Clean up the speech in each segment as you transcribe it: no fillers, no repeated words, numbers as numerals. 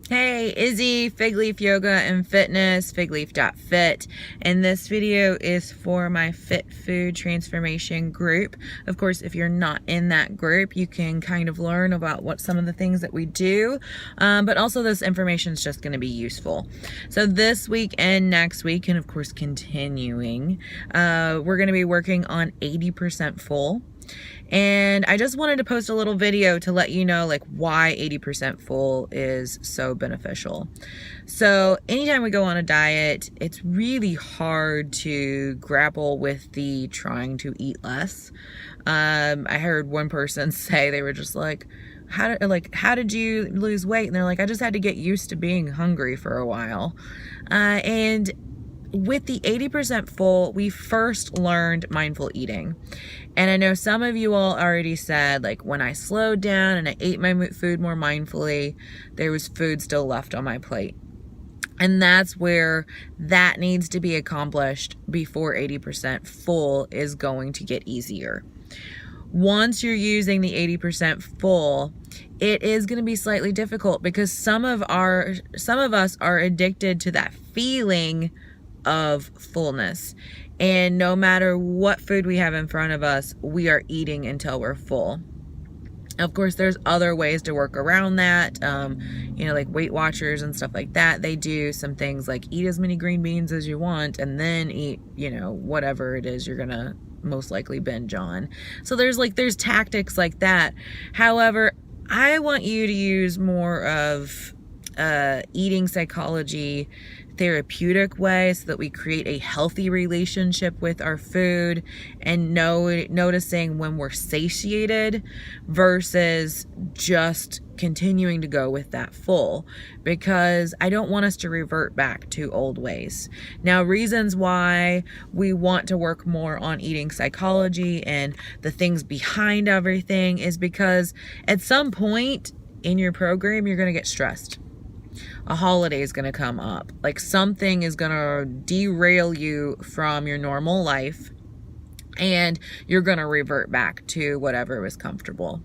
Hey, Izzy, FigLeaf Yoga and Fitness, FigLeaf.Fit, and this video is for my Fit Food Transformation group. Of course, if you're not in that group, you can kind of learn about what some of the things that we do, but also this information is just going to be useful. So this week and next week, and of course continuing, we're going to be working on 80% full. And I just wanted to post a little video to let you know like why 80% full is so beneficial. So anytime we go on a diet, it's really hard to grapple with the trying to eat less. I heard one person say they were just like, how did you lose weight? And they're like, I just had to get used to being hungry for a while. And with the 80% full, we first learned mindful eating. And I know some of you all already said, like, when I slowed down and I ate my food more mindfully, there was food still left on my plate. And that's where that needs to be accomplished before 80% full is going to get easier. Once you're using the 80% full, it is going to be slightly difficult because some of us are addicted to that feeling of fullness, and no matter what food we have in front of us, we are eating until we're full. Of course, there's other ways to work around that, like Weight Watchers and stuff like that. They do some things like eat as many green beans as you want and then eat, whatever it is you're gonna most likely binge on. So there's tactics like that. However, I want you to use more of eating psychology therapeutic way so that we create a healthy relationship with our food and noticing when we're satiated versus just continuing to go with that full, because I don't want us to revert back to old ways. Now, reasons why we want to work more on eating psychology and the things behind everything is because at some point in your program, you're going to get stressed. A holiday is going to come up. Like something is going to derail you from your normal life and you're going to revert back to whatever was comfortable.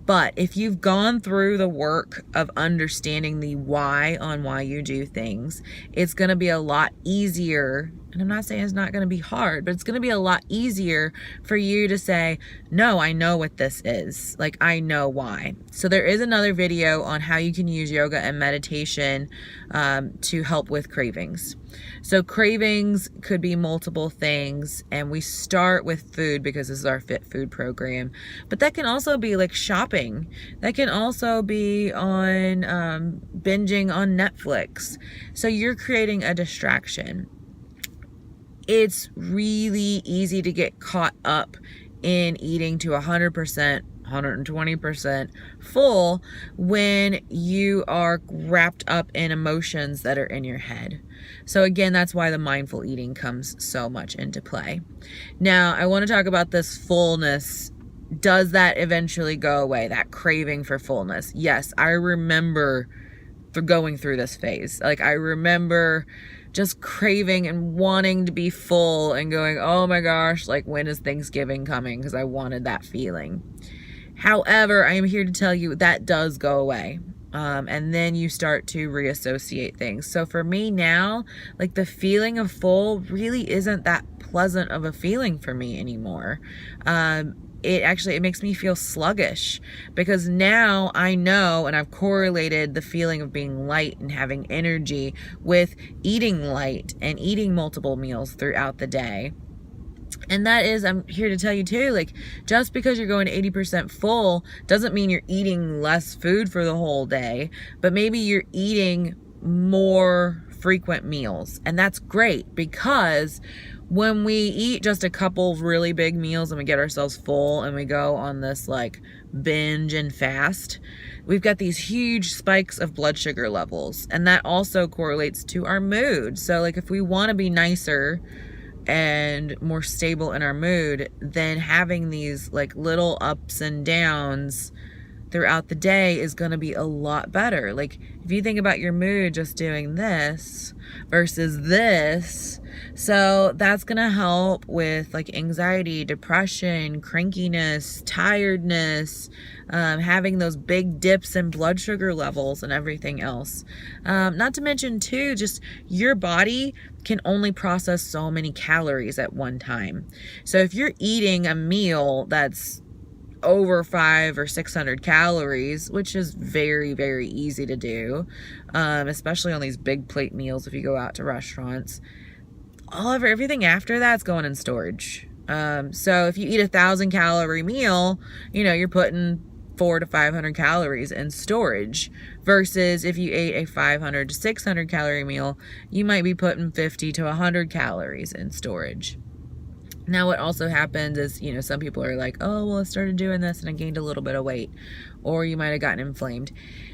But if you've gone through the work of understanding the why on why you do things, it's going to be a lot easier. And I'm not saying it's not going to be hard, but it's going to be a lot easier for you to say, no, I know what this is. Like, I know why. So there is another video on how you can use yoga and meditation to help with cravings. So cravings could be multiple things, and we start with food because this is our Fit Food program. But that can also be like shopping. That can also be on binging on Netflix. So you're creating a distraction. It's really easy to get caught up in eating to 100%, 120% full when you are wrapped up in emotions that are in your head. So again, that's why the mindful eating comes so much into play. Now, I want to talk about this fullness. Does that eventually go away? That craving for fullness? Yes, I remember going through this phase. Like, I remember just craving and wanting to be full and going, oh my gosh, like, when is Thanksgiving coming? Because I wanted that feeling. However, I am here to tell you that does go away. And then you start to reassociate things. So for me now, like, the feeling of full really isn't that pleasant of a feeling for me anymore. It makes me feel sluggish because now I know, and I've correlated the feeling of being light and having energy with eating light and eating multiple meals throughout the day. And that is, I'm here to tell you too, like, just because you're going to 80% full doesn't mean you're eating less food for the whole day, but maybe you're eating more frequent meals. And that's great, because when we eat just a couple of really big meals and we get ourselves full and we go on this like binge and fast, we've got these huge spikes of blood sugar levels. And that also correlates to our mood. So like, if we want to be nicer and more stable in our mood, then having these like little ups and downs, throughout the day is going to be a lot better. Like if you think about your mood just doing this versus this, so that's going to help with like anxiety, depression, crankiness, tiredness, having those big dips in blood sugar levels and everything else. Not to mention too, just your body can only process so many calories at one time. So if you're eating a meal that's over 500 or 600 calories, which is very, very easy to do, especially on these big plate meals if you go out to restaurants, everything after that's going in storage. So if you eat 1,000 calorie meal, you know, you're putting 400 to 500 calories in storage, versus if you ate a 500 to 600 calorie meal, you might be putting 50 to 100 calories in storage. Now what also happens is, you know, some people are like, oh, well, I started doing this and I gained a little bit of weight, or you might have gotten inflamed.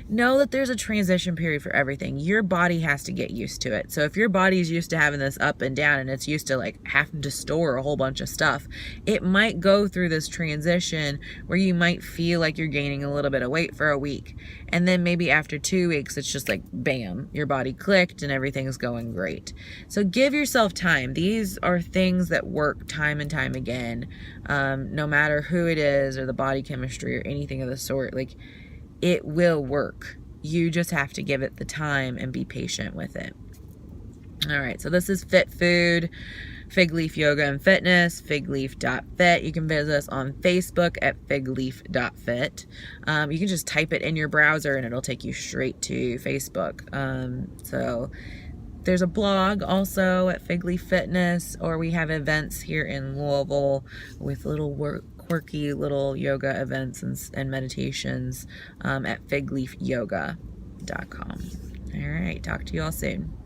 Know that there's a transition period for everything. Your body has to get used to it. So if your body's used to having this up and down and it's used to like having to store a whole bunch of stuff, it might go through this transition where you might feel like you're gaining a little bit of weight for a week. And then maybe after 2 weeks, it's just like, bam, your body clicked and everything's going great. So give yourself time. These are things that work time and time again, no matter who it is or the body chemistry or anything of the sort. Like, it will work. You just have to give it the time and be patient with it. All right, so this is Fit Food, Fig Leaf Yoga and Fitness, FigLeaf.Fit. You can visit us on Facebook at FigLeaf.Fit. You can just type it in your browser and it'll take you straight to Facebook. So there's a blog also at FigLeaf Fitness, or we have events here in Louisville with little quirky little yoga events and meditations at FigLeafYoga.com. All right, talk to you all soon.